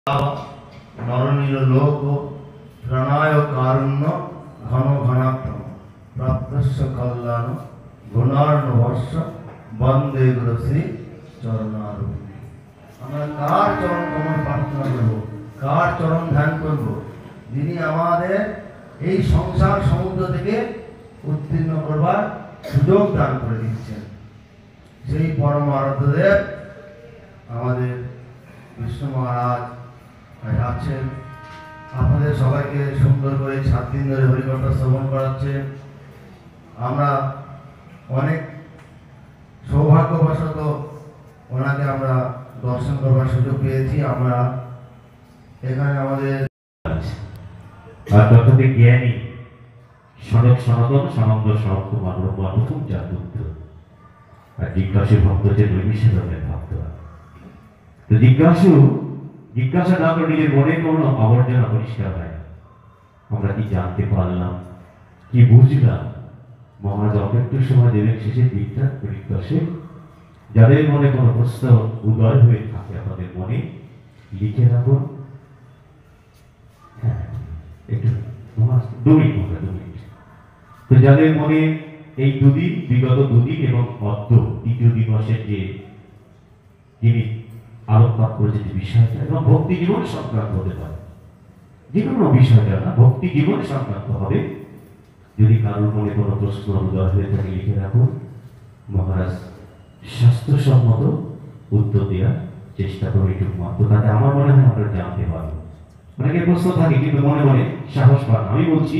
নরনীল লোক প্রণয় কারুণ্য ঘন ঘনাত্ম প্রাপ্তস্য কল্যাণ গুণার্ণবস্য বন্দে গুরু শ্রী চরণারূপ। আমরা কার চরণ কমল প্রার্থনা করব, কার চরণ ধ্যান করব, যিনি আমাদের এই সংসার সমুদ্র থেকে উত্তীর্ণ করবার সুযোগ দান করে দিচ্ছেন। সেই পরম আরাধ্যদেব আমাদের বিষ্ণু মহারাজ আছেন। আপনাদের সবাইকে সুন্দর করে 7 দিন ধরে হরিকথা শ্রবণ করাচ্ছে। আমরা অনেক সৌভাগ্যবশত ওনাকে আমরা দর্শন করবার সুযোগ পেয়েছি। আমরা এখানে আমাদের তথাপি জ্ঞানী সনক সনাতন সনন্দ সনকুমার ব্রহ্মা প্রথম জাতুত্ব আর জিজ্ঞাসু ভক্ত যে নৈমিষের ভক্তরা। তো জিজ্ঞাসা না করে নিজের মনে কোনো আবর্জনা পরিষ্কার হয়। আমরা কি জানতে পারলাম, কি বুঝলাম? মহারাজ অপেক্ষা সময় দেবেন শেষের দিকটা পরিজ্ঞাসে যাদের মনে কোনো প্রশ্ন উদয় হয়ে থাকে আপনাদের মনে লিখে রাখুন। হ্যাঁ, একটু 2 মিনিট। তো যাদের মনে এই দুদিন, বিগত দুদিন এবং অদ্য তৃতীয় দিবসের যে তিনি আলোকপাত করেছে যে বিষয়টা এবং ভক্তি জীবন সংক্রান্ত হতে পারে, যে কোনো বিষয়টা না, ভক্তি জীবন সংক্রান্ত হবে। যদি কারোর মনে কোনো প্রশ্ন উদয় হয়ে থাকে লিখে রাখুন। মহারাজ স্বাস্থ্যসম্মত উত্তর দেওয়ার চেষ্টা করবে একটু মাত্র, তাতে আমার মনে হয় আমরা জানতে পারবো। অনেকের প্রশ্ন থাকে কিন্তু মনে মনে সাহস পান। আমি বলছি